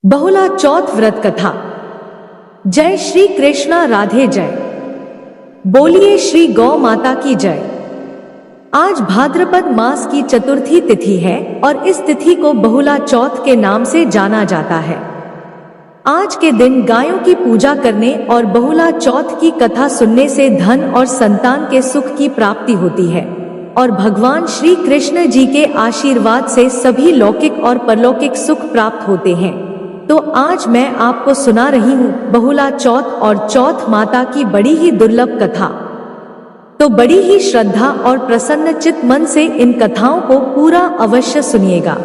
बहुला चौथ व्रत कथा। जय श्री कृष्णा, राधे जय। बोलिए श्री गौ माता की जय। आज भाद्रपद मास की चतुर्थी तिथि है और इस तिथि को बहुला चौथ के नाम से जाना जाता है। आज के दिन गायों की पूजा करने और बहुला चौथ की कथा सुनने से धन और संतान के सुख की प्राप्ति होती है और भगवान श्री कृष्ण जी के आशीर्वाद से सभी लौकिक और परलौकिक सुख प्राप्त होते हैं। तो आज मैं आपको सुना रही हूँ बहुला चौथ और चौथ माता की बड़ी ही दुर्लभ कथा। तो बड़ी ही श्रद्धा और प्रसन्न चित्त मन से इन कथाओं को पूरा अवश्य सुनिएगा।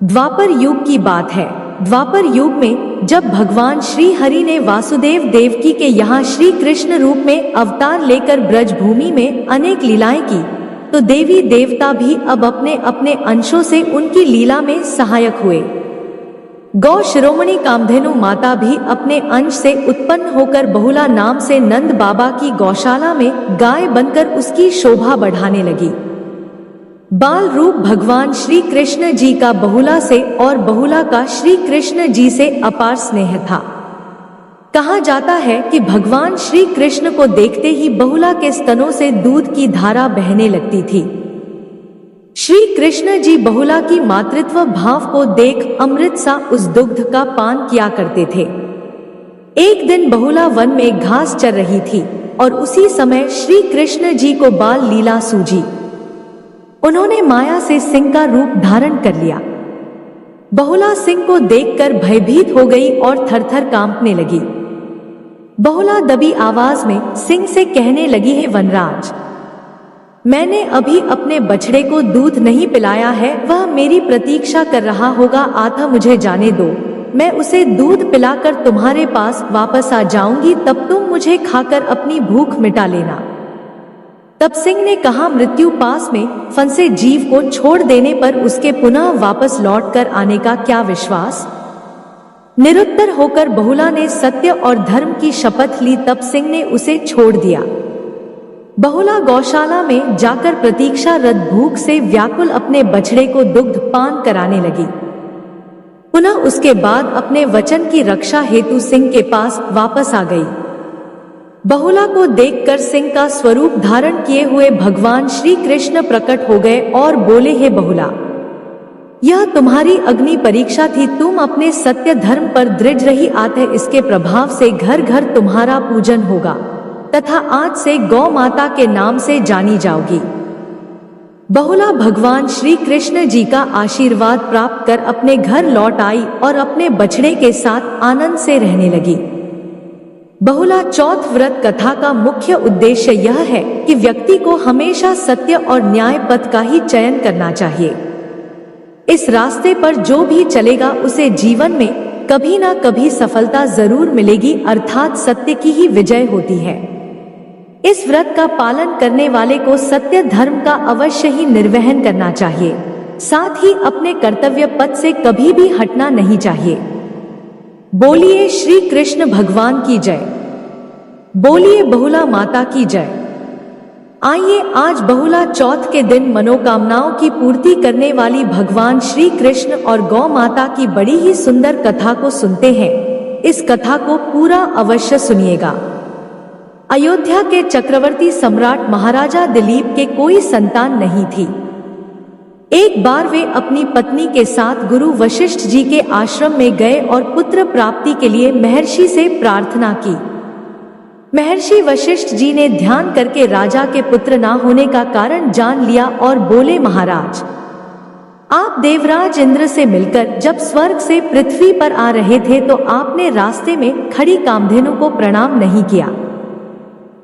द्वापर युग की बात है। द्वापर युग में जब भगवान श्री हरि ने वासुदेव देवकी के यहाँ श्री कृष्ण रूप में अवतार लेकर ब्रज भूमि में अनेक लीलाएं की, तो देवी देवता भी अब अपने अपने अंशों से उनकी लीला में सहायक हुए। गौ शिरोमणि कामधेनु माता भी अपने अंश से उत्पन्न होकर बहुला नाम से नंद बाबा की गौशाला में गाय बनकर उसकी शोभा बढ़ाने लगी। बाल रूप भगवान श्री कृष्ण जी का बहुला से और बहुला का श्री कृष्ण जी से अपार स्नेह था। कहा जाता है कि भगवान श्री कृष्ण को देखते ही बहुला के स्तनों से दूध की धारा बहने लगती थी। श्री कृष्ण जी बहुला की मातृत्व भाव को देख अमृत सा उस दुग्ध का पान किया करते थे। एक दिन बहुला वन में घास चर रही थी और उसी समय श्री कृष्ण जी को बाल लीला सूझी। उन्होंने माया से सिंह का रूप धारण कर लिया। बहुला सिंह को देखकर भयभीत हो गई और थरथर कांपने लगी। बहुला दबी आवाज में सिंह से कहने लगी, है वनराज, मैंने अभी अपने बछड़े को दूध नहीं पिलाया है, वह मेरी प्रतीक्षा कर रहा होगा, आता मुझे जाने दो, मैं उसे दूध पिलाकर तुम्हारे पास वापस आ जाऊंगी, तब तुम मुझे खाकर अपनी भूख मिटा लेना। तब सिंह ने कहा, मृत्यु पास में फंसे जीव को छोड़ देने पर उसके पुनः वापस लौट कर आने का क्या विश्वास। निरुत्तर होकर बहुला ने सत्य और धर्म की शपथ ली। तब सिंह ने उसे छोड़ दिया। बहुला गौशाला में जाकर प्रतीक्षारत भूख से व्याकुल अपने बछड़े को दुग्ध पान कराने लगी। पुनः उसके बाद अपने वचन की रक्षा हेतु सिंह के पास वापस आ गई। बहुला को देखकर सिंह का स्वरूप धारण किए हुए भगवान श्री कृष्ण प्रकट हो गए और बोले, हे बहुला, यह तुम्हारी अग्नि परीक्षा थी, तुम अपने सत्य धर्म पर दृढ़ रही, अतः इसके प्रभाव से घर घर तुम्हारा पूजन होगा तथा आज से गौ माता के नाम से जानी जाओगी। बहुला भगवान श्री कृष्ण जी का आशीर्वाद प्राप्त कर अपने घर लौट आई और अपने बछड़े के साथ आनंद से रहने लगी। बहुला चौथ व्रत कथा का मुख्य उद्देश्य यह है कि व्यक्ति को हमेशा सत्य और न्याय पथ का ही चयन करना चाहिए। इस रास्ते पर जो भी चलेगा उसे जीवन में कभी ना कभी सफलता जरूर मिलेगी, अर्थात सत्य की ही विजय होती है। इस व्रत का पालन करने वाले को सत्य धर्म का अवश्य ही निर्वहन करना चाहिए, साथ ही अपने कर्तव्य पथ से कभी भी हटना नहीं चाहिए। बोलिए श्री कृष्ण भगवान की जय। बोलिए बहुला माता की जय। आइए आज बहुला चौथ के दिन मनोकामनाओं की पूर्ति करने वाली भगवान श्री कृष्ण और गौ माता की बड़ी ही सुंदर कथा को सुनते हैं। इस कथा को पूरा अवश्य सुनिएगा। अयोध्या के चक्रवर्ती सम्राट महाराजा दिलीप के कोई संतान नहीं थी। एक बार वे अपनी पत्नी के साथ गुरु वशिष्ठ जी के आश्रम में गए और पुत्र प्राप्ति के लिए महर्षि से प्रार्थना की। महर्षि वशिष्ठ जी ने ध्यान करके राजा के पुत्र ना होने का कारण जान लिया और बोले, महाराज, आप देवराज इंद्र से मिलकर जब स्वर्ग से पृथ्वी पर आ रहे थे तो आपने रास्ते में खड़ी कामधेनु को प्रणाम नहीं किया।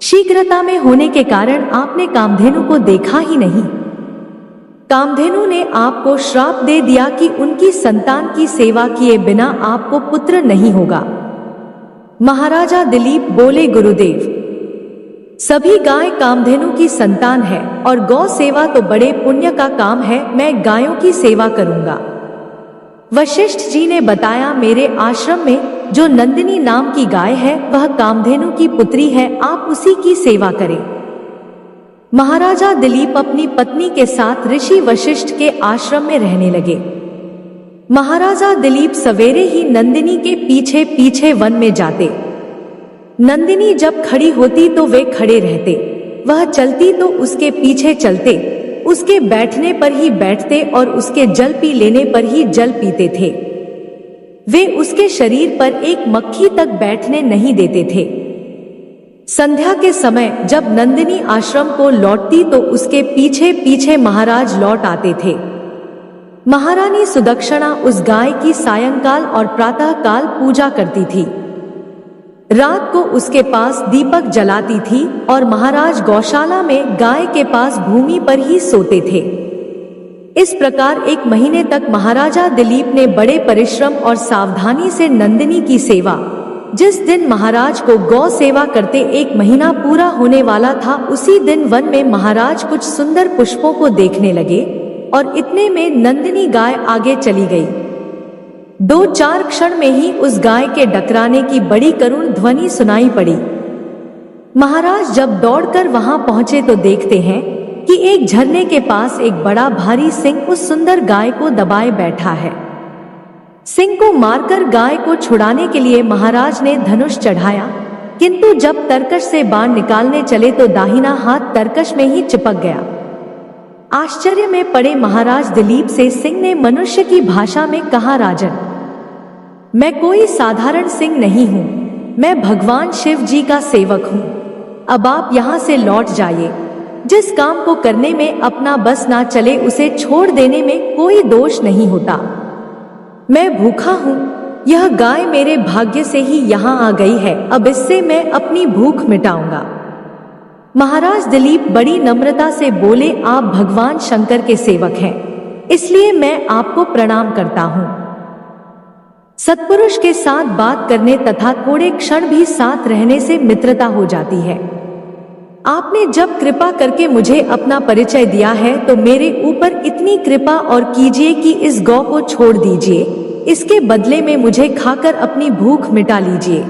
शीघ्रता में होने के कारण आपने कामधेनु को देखा ही नहीं। कामधेनु ने आपको श्राप दे दिया कि उनकी संतान की सेवा किए बिना आपको पुत्र नहीं होगा। महाराजा दिलीप बोले, गुरुदेव, सभी गाय कामधेनु की संतान है और गौ सेवा तो बड़े पुण्य का काम है, मैं गायों की सेवा करूंगा। वशिष्ठ जी ने बताया, मेरे आश्रम में जो नंदिनी नाम की गाय है वह कामधेनु की पुत्री है, आप उसी की सेवा करें। महाराजा दिलीप अपनी पत्नी के साथ ऋषि वशिष्ठ के आश्रम में रहने लगे। महाराजा दिलीप सवेरे ही नंदिनी के पीछे पीछे वन में जाते। नंदिनी जब खड़ी होती तो वे खड़े रहते, वह चलती तो उसके पीछे चलते, उसके बैठने पर ही बैठते और उसके जल पी लेने पर ही जल पीते थे। वे उसके शरीर पर एक मक्खी तक बैठने नहीं देते थे। संध्या के समय जब नंदिनी आश्रम को लौटती तो उसके पीछे पीछे महाराज लौट आते थे। महारानी सुदक्षिणा उस गाय की सायंकाल और प्रातः काल पूजा करती थी। रात को उसके पास दीपक जलाती थी और महाराज गौशाला में गाय के पास भूमि पर ही सोते थे। इस प्रकार 1 महीने तक महाराजा दिलीप ने बड़े परिश्रम और सावधानी से नंदिनी की सेवा। जिस दिन महाराज को गौ सेवा करते 1 महीना पूरा होने वाला था, उसी दिन वन में महाराज कुछ सुंदर पुष्पों को देखने लगे और इतने में नंदिनी गाय आगे चली गई। 2-4 क्षण में ही उस गाय के डकराने की बड़ी करुण ध्वनि सुनाई पड़ी। महाराज जब दौड़कर वहां पहुंचे तो देखते हैं कि एक झरने के पास एक बड़ा भारी सिंह उस सुंदर गाय को दबाए बैठा है। सिंह को मारकर गाय को छुड़ाने के लिए महाराज ने धनुष चढ़ाया, किंतु जब तरकश से बाण निकालने चले तो दाहिना हाथ तरकश में ही चिपक गया। आश्चर्य में पड़े महाराज दिलीप से सिंह ने मनुष्य की भाषा में कहा, राजन, मैं कोई साधारण सिंह नहीं हूँ, मैं भगवान शिव जी का सेवक हूँ। अब आप यहाँ से लौट जाइए। जिस काम को करने में अपना बस ना चले उसे छोड़ देने में कोई दोष नहीं होता। मैं भूखा हूँ, यह गाय मेरे भाग्य से ही यहाँ आ गई है, अब इससे मैं अपनी भूख मिटाऊंगा। महाराज दिलीप बड़ी नम्रता से बोले, आप भगवान शंकर के सेवक हैं, इसलिए मैं आपको प्रणाम करता हूँ। सत्पुरुष के साथ बात करने तथा थोड़े क्षण भी साथ रहने से मित्रता हो जाती है। आपने जब कृपा करके मुझे अपना परिचय दिया है तो मेरे ऊपर इतनी कृपा और कीजिए कि इस गौ को छोड़ दीजिए, इसके बदले में मुझे खाकर अपनी भूख मिटा लीजिए।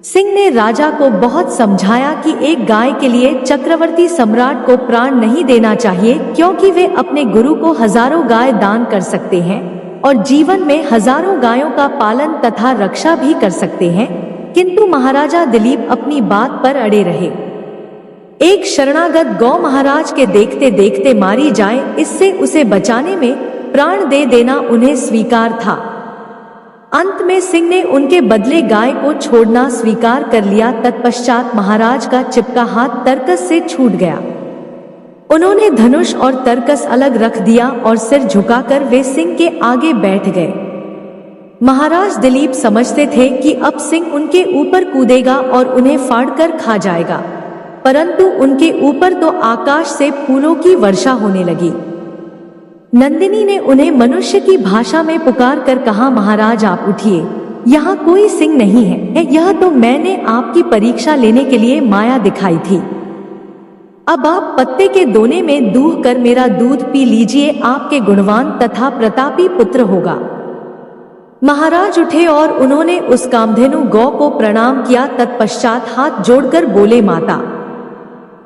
सिंह ने राजा को बहुत समझाया कि एक गाय के लिए चक्रवर्ती सम्राट को प्राण नहीं देना चाहिए, क्योंकि वे अपने गुरु को हजारों गाय दान कर सकते हैं और जीवन में हजारों गायों का पालन तथा रक्षा भी कर सकते हैं। किंतु महाराजा दिलीप अपनी बात पर अड़े रहे। एक शरणागत गौ महाराज के देखते देखते मारी जाए, इससे उसे बचाने में प्राण दे देना उन्हें स्वीकार था। अंत में सिंह ने उनके बदले गाय को छोड़ना स्वीकार कर लिया। तत्पश्चात महाराज का चिपका हाथ तरकस से छूट गया। उन्होंने धनुष और तरकस अलग रख दिया और सिर झुकाकर वे सिंह के आगे बैठ गए। महाराज दिलीप समझते थे कि अब सिंह उनके ऊपर कूदेगा और उन्हें फाड़कर खा जाएगा, परंतु उनके ऊपर तो आकाश से फूलों की वर्षा होने लगी। नंदिनी ने उन्हें मनुष्य की भाषा में पुकार कर कहा, महाराज आप उठिए, यहाँ कोई सिंह नहीं है, यह तो मैंने आपकी परीक्षा लेने के लिए माया दिखाई थी। अब आप पत्ते के दोने में दूह कर मेरा दूध पी लीजिए, आपके गुणवान तथा प्रतापी पुत्र होगा। महाराज उठे और उन्होंने उस कामधेनु गौ को प्रणाम किया। तत्पश्चात हाथ जोड़कर बोले, माता,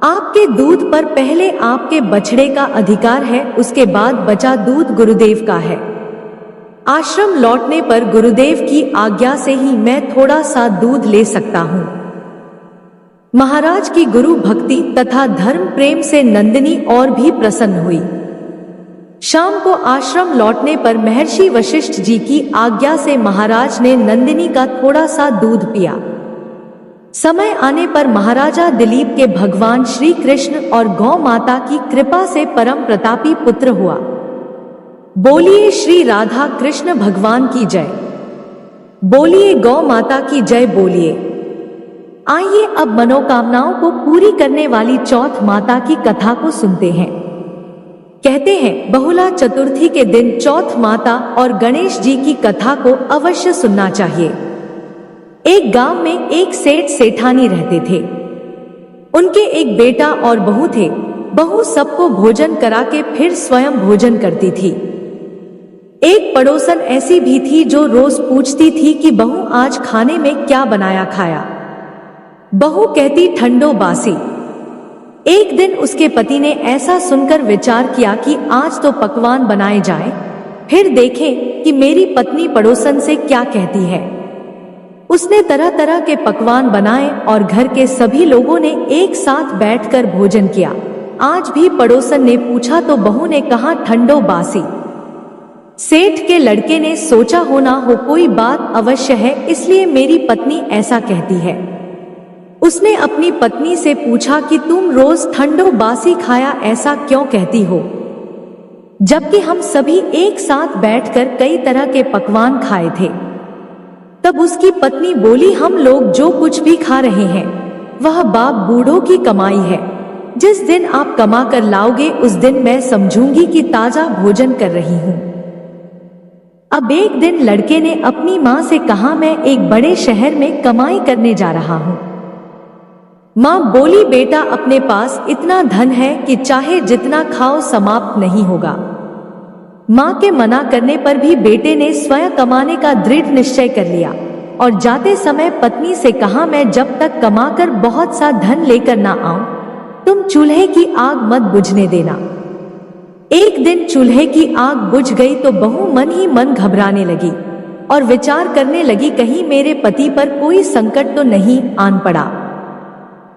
आपके दूध पर पहले आपके बछड़े का अधिकार है, उसके बाद बचा दूध गुरुदेव का है। आश्रम लौटने पर गुरुदेव की आज्ञा से ही मैं थोड़ा सा दूध ले सकता हूँ। महाराज की गुरु भक्ति तथा धर्म प्रेम से नंदिनी और भी प्रसन्न हुई। शाम को आश्रम लौटने पर महर्षि वशिष्ठ जी की आज्ञा से महाराज ने नंदिनी का थोड़ा सा दूध पिया। समय आने पर महाराजा दिलीप के भगवान श्री कृष्ण और गौ माता की कृपा से परम प्रतापी पुत्र हुआ। बोलिए श्री राधा कृष्ण भगवान की जय, बोलिए गौ माता की जय, बोलिए। आइए अब मनोकामनाओं को पूरी करने वाली चौथ माता की कथा को सुनते हैं। कहते हैं, बहुला चतुर्थी के दिन चौथ माता और गणेश जी की कथा को अवश्य सुनना चाहिए। एक गांव में एक सेठ सेठानी रहते थे। उनके एक बेटा और बहू थे। बहू सबको भोजन करा के फिर स्वयं भोजन करती थी। एक पड़ोसन ऐसी भी थी जो रोज पूछती थी कि बहू आज खाने में क्या बनाया खाया। बहू कहती ठंडो बासी। एक दिन उसके पति ने ऐसा सुनकर विचार किया कि आज तो पकवान बनाए जाएं। फिर देखें कि मेरी पत्नी पड़ोसन से क्या कहती है। उसने तरह तरह के पकवान बनाए और घर के सभी लोगों ने एक साथ बैठकर भोजन किया। आज भी पड़ोसन ने पूछा तो बहू ने कहा ठंडो बासी। सेठ के लड़के ने सोचा हो ना हो कोई बात अवश्य है, इसलिए मेरी पत्नी ऐसा कहती है। उसने अपनी पत्नी से पूछा कि तुम रोज ठंडो बासी खाया ऐसा क्यों कहती हो, जबकि हम सभी एक साथ बैठकर कई तरह के पकवान खाए थे। तब उसकी पत्नी बोली, हम लोग जो कुछ भी खा रहे हैं वह बाप बूढ़ों की कमाई है। जिस दिन आप कमा कर लाओगे उस दिन मैं समझूंगी कि ताजा भोजन कर रही हूँ। अब एक दिन लड़के ने अपनी माँ से कहा, मैं एक बड़े शहर में कमाई करने जा रहा हूँ। माँ बोली, बेटा अपने पास इतना धन है कि चाहे जितना खाओ समाप्त नहीं होगा। माँ के मना करने पर भी बेटे ने स्वयं कमाने का दृढ़ निश्चय कर लिया और जाते समय पत्नी से कहा, मैं जब तक कमाकर बहुत सा धन लेकर ना आऊं तुम चूल्हे की आग मत बुझने देना। एक दिन चूल्हे की आग बुझ गई तो बहू मन ही मन घबराने लगी और विचार करने लगी, कहीं मेरे पति पर कोई संकट तो नहीं आन पड़ा।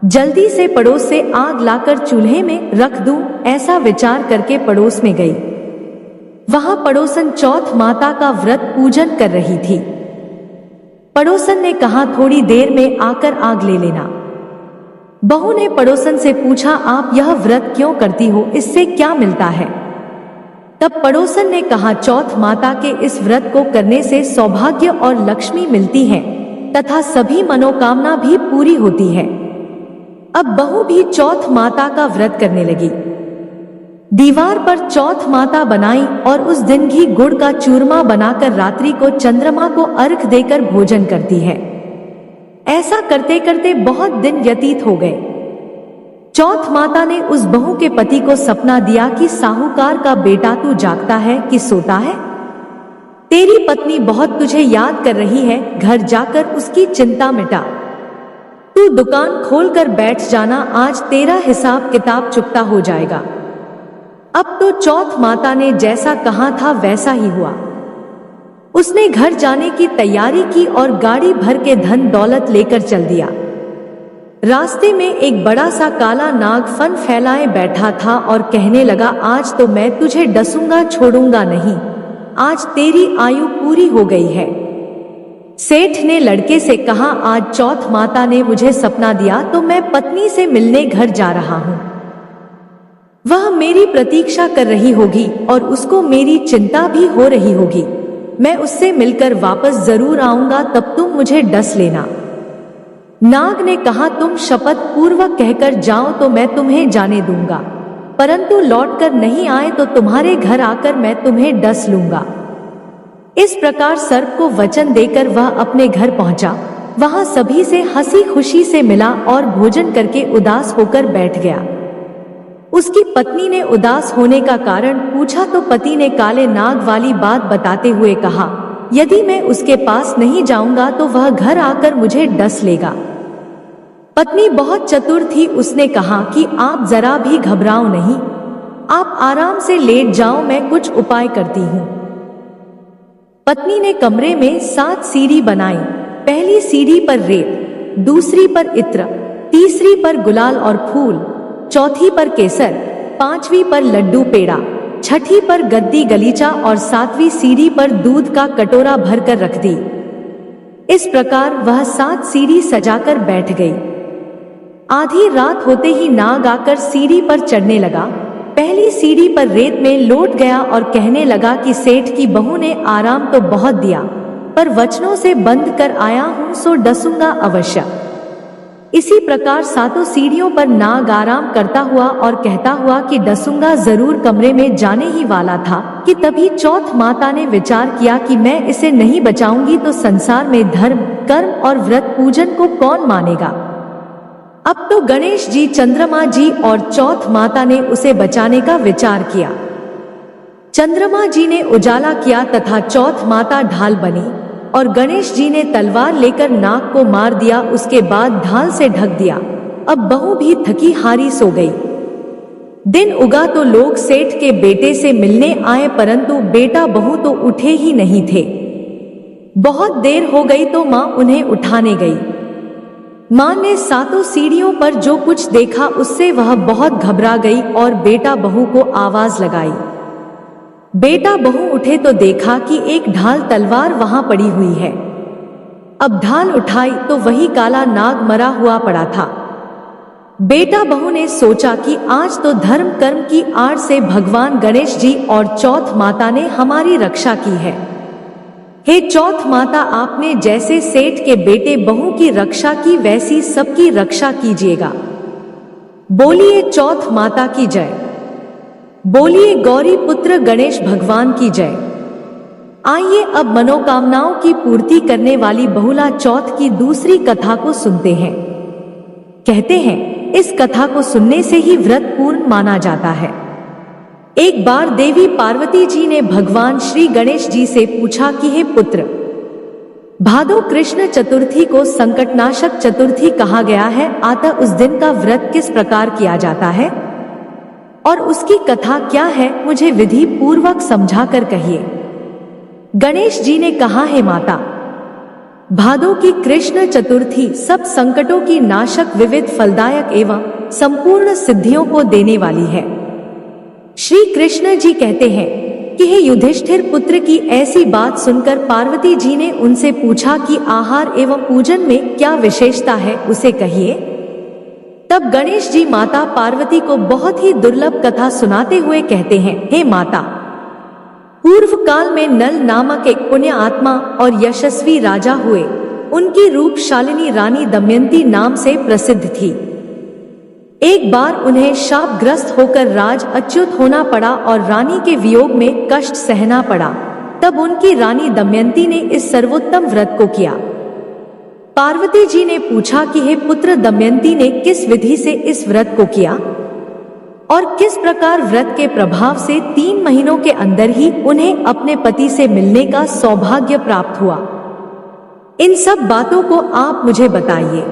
जल्दी से पड़ोस से आग लाकर चूल्हे में रख दूं, ऐसा विचार करके पड़ोस में गई। वहां पड़ोसन चौथ माता का व्रत पूजन कर रही थी। पड़ोसन ने कहा, थोड़ी देर में आकर आग ले लेना। बहू ने पड़ोसन से पूछा, आप यह व्रत क्यों करती हो, इससे क्या मिलता है? तब पड़ोसन ने कहा, चौथ माता के इस व्रत को करने से सौभाग्य और लक्ष्मी मिलती है तथा सभी मनोकामना भी पूरी होती है। अब बहू भी चौथ माता का व्रत करने लगी। दीवार पर चौथ माता बनाई और उस दिन घी गुड़ का चूरमा बनाकर रात्रि को चंद्रमा को अर्घ देकर भोजन करती है। ऐसा करते करते बहुत दिन व्यतीत हो गए। चौथ माता ने उस बहू के पति को सपना दिया कि साहूकार का बेटा तू जागता है कि सोता है? तेरी पत्नी बहुत तुझे याद कर रही है, घर जाकर उसकी चिंता मिटा। तू दुकान खोलकर बैठ जाना, आज तेरा हिसाब किताब चुकता हो जाएगा। अब तो चौथ माता ने जैसा कहा था वैसा ही हुआ। उसने घर जाने की तैयारी की और गाड़ी भर के धन दौलत लेकर चल दिया। रास्ते में एक बड़ा सा काला नाग फन फैलाए बैठा था और कहने लगा, आज तो मैं तुझे डसूंगा छोड़ूंगा नहीं, आज तेरी आयु पूरी हो गई है। सेठ ने लड़के से कहा, आज चौथ माता ने मुझे सपना दिया तो मैं पत्नी से मिलने घर जा रहा हूँ। वह मेरी प्रतीक्षा कर रही होगी और उसको मेरी चिंता भी हो रही होगी। मैं उससे मिलकर वापस जरूर आऊंगा, तब तुम मुझे डस लेना। नाग ने कहा, तुम शपथ पूर्वक कहकर जाओ तो मैं तुम्हें जाने दूंगा, परंतु लौटकर नहीं आए तो तुम्हारे घर आकर मैं तुम्हें डस लूंगा। इस प्रकार सर्प को वचन देकर वह अपने घर पहुंचा। वहां सभी से हंसी खुशी से मिला और भोजन करके उदास होकर बैठ गया। उसकी पत्नी ने उदास होने का कारण पूछा तो पति ने काले नाग वाली बात बताते हुए कहा, यदि मैं उसके पास नहीं जाऊंगा तो वह घर आकर मुझे डस लेगा। पत्नी बहुत चतुर थी, उसने कहा कि आप जरा भी घबराओ नहीं, आप आराम से लेट जाओ, मैं कुछ उपाय करती हूँ। पत्नी ने कमरे में 7 सीढ़ी बनाई। पहली सीढ़ी पर रेत, दूसरी पर इत्र, तीसरी पर गुलाल और फूल, चौथी पर केसर, 5वीं पर लड्डू पेड़ा, 6ठी पर गद्दी गलीचा और 7वीं सीढ़ी पर दूध का कटोरा भरकर रख दी। इस प्रकार वह 7 सीढ़ी सजाकर बैठ गई। आधी रात होते ही नाग आकर सीढ़ी पर चढ़ने लगा। पहली सीढ़ी पर रेत में लौट गया और कहने लगा कि सेठ की बहू ने आराम तो बहुत दिया, पर वचनों से बंध कर आया हूं सो डसूंगा अवश्य। इसी प्रकार 7 सीढ़ियों पर नाग आराम करता हुआ और कहता हुआ कि डसूंगा जरूर कमरे में जाने ही वाला था कि तभी चौथ माता ने विचार किया कि मैं इसे नहीं बचाऊंगी तो संसार में धर्म, कर्म और व्रत पूजन को कौन मानेगा। अब तो गणेश जी, चंद्रमा जी और चौथ माता ने उसे बचाने का विचार किया। चंद्रमा जी ने उजाला किया तथा चौथ माता ढाल बनी और गणेश जी ने तलवार लेकर नाग को मार दिया, उसके बाद ढाल से ढक दिया। अब बहू भी थकी हारी सो गई। दिन उगा तो लोग सेठ के बेटे से मिलने आए, परंतु बेटा बहू तो उठे ही नहीं थे। बहुत देर हो गई तो माँ उन्हें उठाने गई। माँ ने सातों सीढ़ियों पर जो कुछ देखा उससे वह बहुत घबरा गई और बेटा बहू को आवाज लगाई। बेटा बहू उठे तो देखा कि एक ढाल तलवार वहां पड़ी हुई है। अब ढाल उठाई तो वही काला नाग मरा हुआ पड़ा था। बेटा बहू ने सोचा कि आज तो धर्म कर्म की आड़ से भगवान गणेश जी और चौथ माता ने हमारी रक्षा की है। हे चौथ माता, आपने जैसे सेठ के बेटे बहू की रक्षा की वैसी सबकी रक्षा कीजिएगा। बोलिए चौथ माता की जय। बोलिए गौरी पुत्र गणेश भगवान की जय। आइए अब मनोकामनाओं की पूर्ति करने वाली बहुला चौथ की दूसरी कथा को सुनते हैं। कहते हैं इस कथा को सुनने से ही व्रत पूर्ण माना जाता है। एक बार देवी पार्वती जी ने भगवान श्री गणेश जी से पूछा कि हे पुत्र, भादो कृष्ण चतुर्थी को संकटनाशक चतुर्थी कहा गया है, अतः उस दिन का व्रत किस प्रकार किया जाता है और उसकी कथा क्या है, मुझे विधि पूर्वक समझाकर कहिए। गणेश जी ने कहा, हे माता, भादो की कृष्ण चतुर्थी सब संकटों की नाशक, विविध फलदायक एवं संपूर्ण सिद्धियों को देने वाली है। श्री कृष्ण जी कहते हैं कि हे युधिष्ठिर पुत्र की ऐसी बात सुनकर पार्वती जी ने उनसे पूछा कि आहार एवं पूजन में क्या विशेषता है, उसे कहिए। तब गणेश जी माता पार्वती को बहुत ही दुर्लभ कथा सुनाते हुए कहते हैं, हे माता, पूर्व काल में नल नामक एक पुण्य आत्मा और यशस्वी राजा हुए। उनकी रूपशालिनी रानी दमयंती नाम से प्रसिद्ध थी। एक बार उन्हें शापग्रस्त होकर राज अच्युत होना पड़ा और रानी के वियोग में कष्ट सहना पड़ा। तब उनकी रानी दमयंती ने इस सर्वोत्तम व्रत को किया। पार्वती जी ने पूछा कि हे पुत्र, दमयंती ने किस विधि से इस व्रत को किया और किस प्रकार व्रत के प्रभाव से 3 महीनों के अंदर ही उन्हें अपने पति से मिलने का सौभाग्य प्राप्त हुआ। इन सब बातों को आप मुझे बताइए।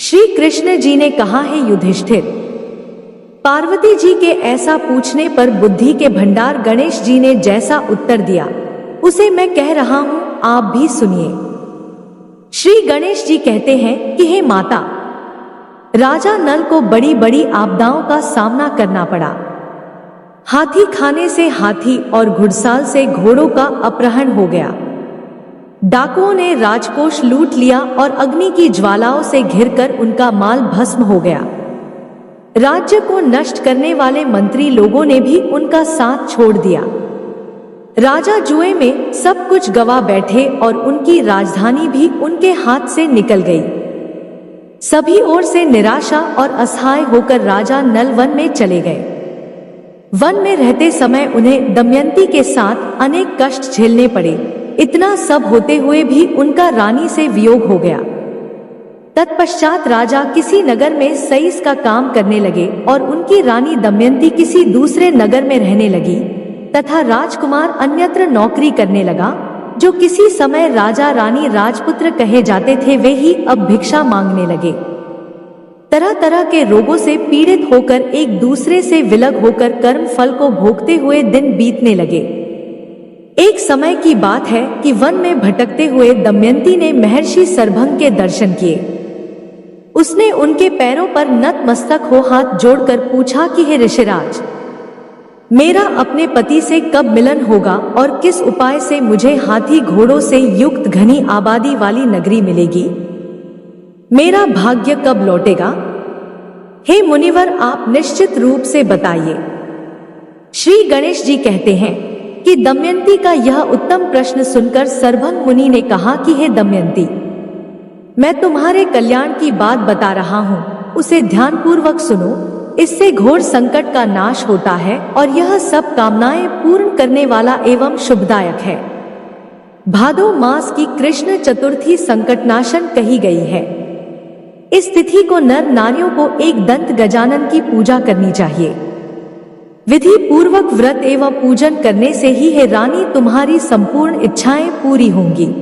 श्री कृष्ण जी ने कहा, हे युधिष्ठिर, पार्वती जी के ऐसा पूछने पर बुद्धि के भंडार गणेश जी ने जैसा उत्तर दिया उसे मैं कह रहा हूं, आप भी सुनिए। श्री गणेश जी कहते हैं कि हे माता, राजा नल को बड़ी बड़ी आपदाओं का सामना करना पड़ा। हाथी खाने से हाथी और घुड़साल से घोड़ों का अपहरण हो गया। डाकुओं ने राजकोष लूट लिया और अग्नि की ज्वालाओं से घिरकर उनका माल भस्म हो गया। राज्य को नष्ट करने वाले मंत्री लोगों ने भी उनका साथ छोड़ दिया। राजा जुए में सब कुछ गवा बैठे और उनकी राजधानी भी उनके हाथ से निकल गई। सभी ओर से निराशा और असहाय होकर राजा नल वन में चले गए। वन में रहते समय उन्हें दमयंती के साथ अनेक कष्ट झेलने पड़े। इतना सब होते हुए भी उनका रानी से वियोग हो गया। तत्पश्चात राजा किसी नगर में सईस का काम करने लगे और उनकी रानी दमयंती किसी दूसरे नगर में रहने लगी तथा राजकुमार अन्यत्र नौकरी करने लगा। जो किसी समय राजा रानी राजपुत्र कहे जाते थे वे ही अब भिक्षा मांगने लगे। तरह तरह के रोगों से पीड़ित होकर एक दूसरे से विलग होकर कर्म फल को भोगते हुए दिन बीतने लगे। एक समय की बात है कि वन में भटकते हुए दमयंती ने महर्षि सरभंग के दर्शन किए। उसने उनके पैरों पर नतमस्तक हो हाथ जोड़कर पूछा कि हे ऋषिराज, मेरा अपने पति से कब मिलन होगा और किस उपाय से मुझे हाथी घोड़ों से युक्त घनी आबादी वाली नगरी मिलेगी? मेरा भाग्य कब लौटेगा? हे मुनिवर, आप निश्चित रूप से बताइए। श्री गणेश जी कहते हैं कि दमयंती का यह उत्तम प्रश्न सुनकर सरभंग मुनि ने कहा कि हे दमयंती, मैं तुम्हारे कल्याण की बात बता रहा हूँ, उसे ध्यानपूर्वक सुनो। इससे घोर संकट का नाश होता है और यह सब कामनाएं पूर्ण करने वाला एवं शुभदायक है। भादो मास की कृष्ण चतुर्थी संकटनाशन कही गई है। इस तिथि को नर नारियों को एक दंत गजानन की पूजा करनी चाहिए। विधि पूर्वक व्रत एवं पूजन करने से ही हे रानी तुम्हारी संपूर्ण इच्छाएं पूरी होंगी।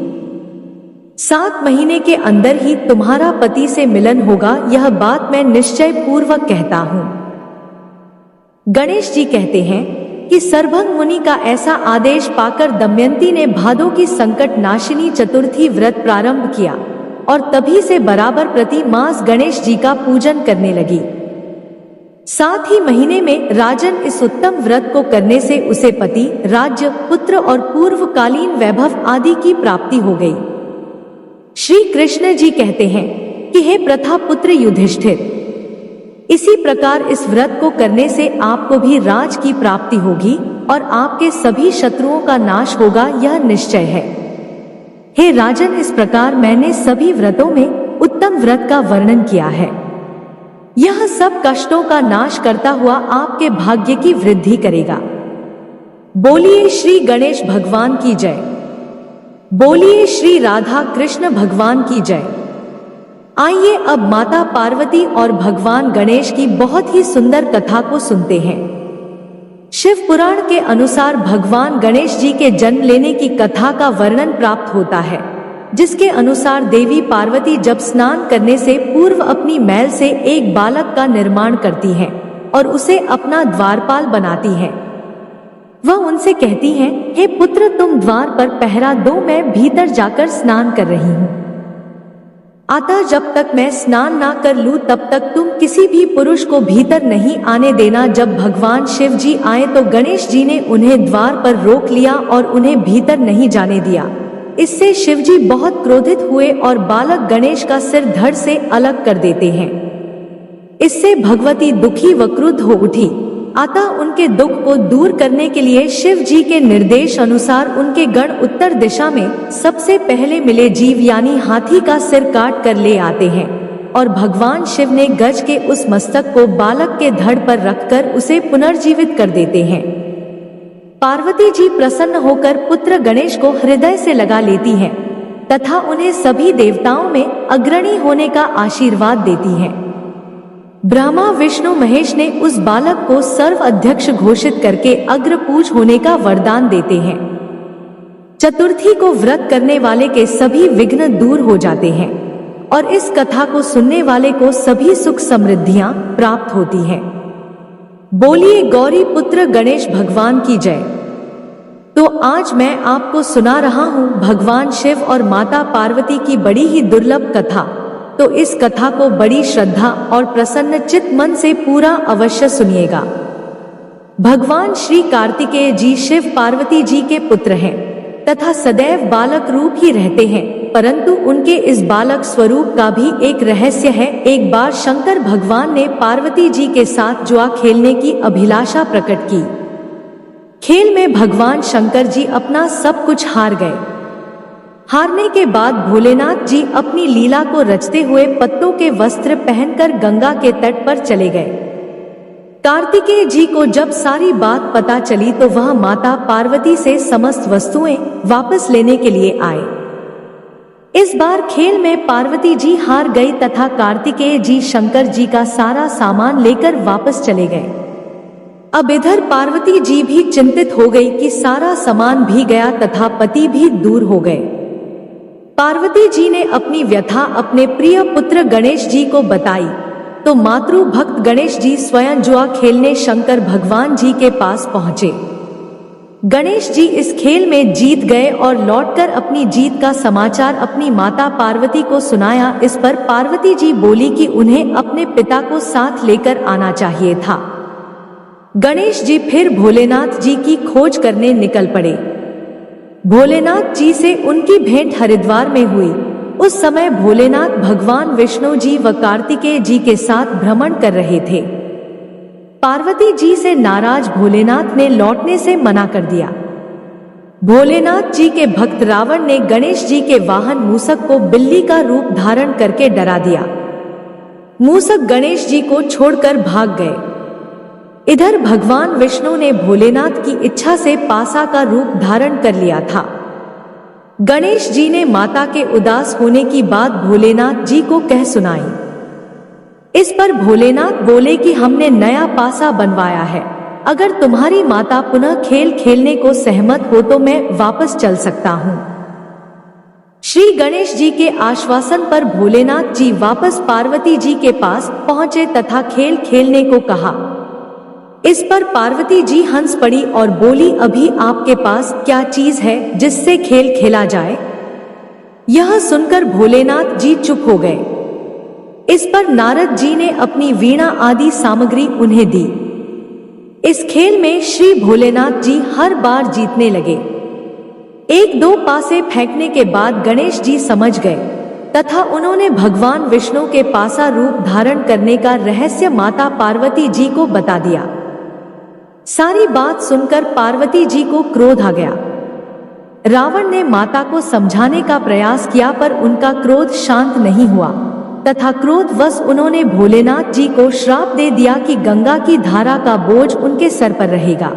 7 महीने के अंदर ही तुम्हारा पति से मिलन होगा, यह बात मैं निश्चय पूर्वक कहता हूँ। गणेश जी कहते हैं कि सरभंग मुनि का ऐसा आदेश पाकर दमयंती ने भादों की संकट नाशिनी चतुर्थी व्रत प्रारंभ किया और तभी से बराबर प्रति मास गणेश जी का पूजन करने लगी। साथ ही महीने में राजन इस उत्तम व्रत को करने से उसे पति, राज्य, पुत्र और पूर्वकालीन वैभव आदि की प्राप्ति हो गई। श्री कृष्ण जी कहते हैं कि हे प्रथा पुत्र युधिष्ठिर, इसी प्रकार इस व्रत को करने से आपको भी राज की प्राप्ति होगी और आपके सभी शत्रुओं का नाश होगा, यह निश्चय है। हे राजन, इस प्रकार मैंने सभी व्रतों में उत्तम व्रत का वर्णन किया है। यह सब कष्टों का नाश करता हुआ आपके भाग्य की वृद्धि करेगा। बोलिए श्री गणेश भगवान की जय। बोलिए श्री राधा कृष्ण भगवान की जय। आइए अब माता पार्वती और भगवान गणेश की बहुत ही सुंदर कथा को सुनते हैं। शिव पुराण के अनुसार भगवान गणेश जी के जन्म लेने की कथा का वर्णन प्राप्त होता है, जिसके अनुसार देवी पार्वती जब स्नान करने से पूर्व अपनी मैल से एक बालक का निर्माण करती हैं और उसे अपना द्वारपाल बनाती हैं। वह उनसे कहती हैं, हे पुत्र, तुम द्वार पर पहरा दो, मैं भीतर जाकर स्नान कर रही हूँ। अतः जब तक मैं स्नान ना कर लूं तब तक तुम किसी भी पुरुष को भीतर नहीं आने देना। जब भगवान शिव जी आए तो गणेश जी ने उन्हें द्वार पर रोक लिया और उन्हें भीतर नहीं जाने दिया। इससे शिवजी बहुत क्रोधित हुए और बालक गणेश का सिर धड़ से अलग कर देते हैं। इससे भगवती दुखी व क्रुद्ध हो उठी। अतः उनके दुख को दूर करने के लिए शिव जी के निर्देश अनुसार उनके गण उत्तर दिशा में सबसे पहले मिले जीव यानी हाथी का सिर काट कर ले आते हैं और भगवान शिव ने गज के उस मस्तक को बालक के धड़ पर रखकर उसे पुनर्जीवित कर देते हैं। पार्वती जी प्रसन्न होकर पुत्र गणेश को हृदय से लगा लेती हैं तथा उन्हें सभी देवताओं में अग्रणी होने का आशीर्वाद देती हैं। ब्रह्मा, विष्णु, महेश ने उस बालक को सर्व अध्यक्ष घोषित करके अग्रपूज होने का वरदान देते हैं। चतुर्थी को व्रत करने वाले के सभी विघ्न दूर हो जाते हैं और इस कथा को सुनने वाले को सभी सुख समृद्धियां प्राप्त होती हैं। बोलिए गौरी पुत्र गणेश भगवान की जय। तो आज मैं आपको सुना रहा हूँ भगवान शिव और माता पार्वती की बड़ी ही दुर्लभ कथा। तो इस कथा को बड़ी श्रद्धा और प्रसन्न चित्त मन से पूरा अवश्य सुनिएगा। भगवान श्री कार्तिकेय जी शिव पार्वती जी के पुत्र हैं तथा सदैव बालक रूप ही रहते हैं, परंतु उनके इस बालक स्वरूप का भी एक रहस्य है। एक बार शंकर भगवान ने पार्वती जी के साथ जुआ खेलने की अभिलाषा प्रकट की। खेल में भगवान शंकर जी अपना सब कुछ हार गए। हारने के बाद भोलेनाथ जी अपनी लीला को रचते हुए पत्तों के वस्त्र पहनकर गंगा के तट पर चले गए। कार्तिकेय जी को जब सारी बात पता चली तो वह माता पार्वती से समस्त वस्तुएं वापस लेने के लिए आए। इस बार खेल में पार्वती जी हार गई तथा कार्तिकेय जी शंकर जी का सारा सामान लेकर वापस चले गए। अब इधर पार्वती जी भी चिंतित हो गई कि सारा सामान भी गया तथा पति भी दूर हो गए। पार्वती जी ने अपनी व्यथा अपने प्रिय पुत्र गणेश जी को बताई तो मातृ भक्त गणेश जी स्वयं जुआ खेलने शंकर भगवान जी के पास पहुंचे। गणेश जी इस खेल में जीत गए और लौटकर अपनी जीत का समाचार अपनी माता पार्वती को सुनाया। इस पर पार्वती जी बोली कि उन्हें अपने पिता को साथ लेकर आना चाहिए था। गणेश जी फिर भोलेनाथ जी की खोज करने निकल पड़े। भोलेनाथ जी से उनकी भेंट हरिद्वार में हुई। उस समय भोलेनाथ भगवान विष्णु जी व कार्तिकेय जी के साथ भ्रमण कर रहे थे। पार्वती जी से नाराज भोलेनाथ ने लौटने से मना कर दिया। भोलेनाथ जी के भक्त रावण ने गणेश जी के वाहन मूसक को बिल्ली का रूप धारण करके डरा दिया। मूसक गणेश जी को छोड़कर भाग गए। इधर भगवान विष्णु ने भोलेनाथ की इच्छा से पासा का रूप धारण कर लिया था। गणेश जी ने माता के उदास होने की बात भोलेनाथ जी को कह सुनाई। इस पर भोलेनाथ बोले कि हमने नया पासा बनवाया है, अगर तुम्हारी माता पुनः खेल खेलने को सहमत हो तो मैं वापस चल सकता हूँ। श्री गणेश जी के आश्वासन पर भोलेनाथ जी वापस पार्वती जी के पास पहुंचे तथा खेल खेलने को कहा। इस पर पार्वती जी हंस पड़ी और बोली, अभी आपके पास क्या चीज है जिससे खेल खेला जाए? यह सुनकर भोलेनाथ जी चुप हो गए। इस पर नारद जी ने अपनी वीणा आदि सामग्री उन्हें दी। इस खेल में श्री भोलेनाथ जी हर बार जीतने लगे। एक दो पासे फेंकने के बाद गणेश जी समझ गए तथा उन्होंने भगवान विष्णु के पासा रूप धारण करने का रहस्य माता पार्वती जी को बता दिया। सारी बात सुनकर पार्वती जी को क्रोध आ गया। रावण ने माता को समझाने का प्रयास किया पर उनका क्रोध शांत नहीं हुआ तथा क्रोधवश उन्होंने भोलेनाथ जी को श्राप दे दिया कि गंगा की धारा का बोझ उनके सर पर रहेगा।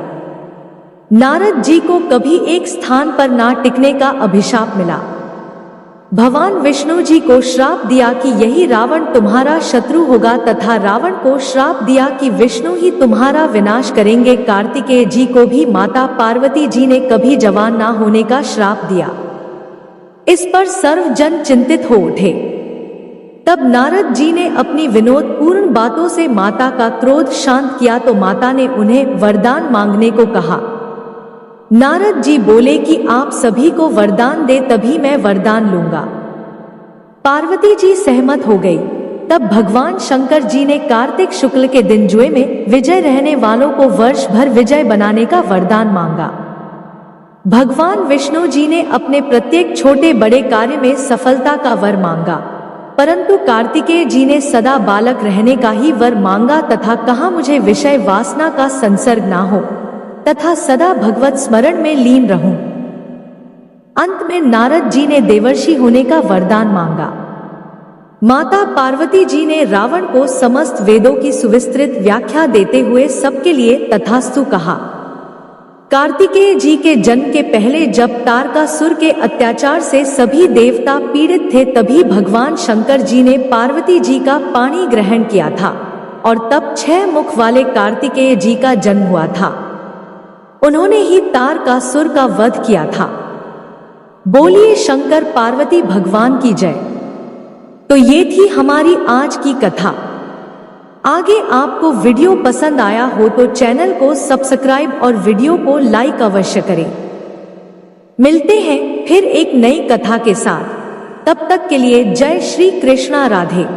नारद जी को कभी एक स्थान पर ना टिकने का अभिशाप मिला। भगवान विष्णु जी को श्राप दिया कि यही रावण तुम्हारा शत्रु होगा तथा रावण को श्राप दिया कि विष्णु ही तुम्हारा विनाश करेंगे। कार्तिकेय जी को भी माता पार्वती जी ने कभी जवान ना होने का श्राप दिया। इस पर सर्व जन चिंतित हो उठे। तब नारद जी ने अपनी विनोदपूर्ण बातों से माता का क्रोध शांत किया तो माता ने उन्हें वरदान मांगने को कहा। नारद जी बोले कि आप सभी को वरदान दे तभी मैं वरदान लूंगा। पार्वती जी सहमत हो गई। तब भगवान शंकर जी ने कार्तिक शुक्ल के दिन जुए में विजय रहने वालों को वर्ष भर विजय बनाने का वरदान मांगा। भगवान विष्णु जी ने अपने प्रत्येक छोटे बड़े कार्य में सफलता का वर मांगा, परंतु कार्तिकेय जी ने सदा बालक रहने का ही वर मांगा तथा कहा, मुझे विषय वासना का संसर्ग ना हो तथा सदा भगवत स्मरण में लीन रहूं। अंत में नारद जी ने देवर्षि होने का वरदान मांगा। माता पार्वती जी ने रावण को समस्त वेदों की सुविस्तृत व्याख्या देते हुए सबके लिए तथास्तु कहा। कार्तिकेय जी के जन्म के पहले जब तारकासुर के अत्याचार से सभी देवता पीड़ित थे तभी भगवान शंकर जी ने पार्वती जी का पाणी ग्रहण किया था और तब 6 मुख वाले कार्तिकेय जी का जन्म हुआ था। उन्होंने ही तारकासुर का वध किया था। बोलिए शंकर पार्वती भगवान की जय। तो ये थी हमारी आज की कथा। आगे आपको वीडियो पसंद आया हो तो चैनल को सब्सक्राइब और वीडियो को लाइक अवश्य करें। मिलते हैं फिर एक नई कथा के साथ। तब तक के लिए जय श्री कृष्णा राधे।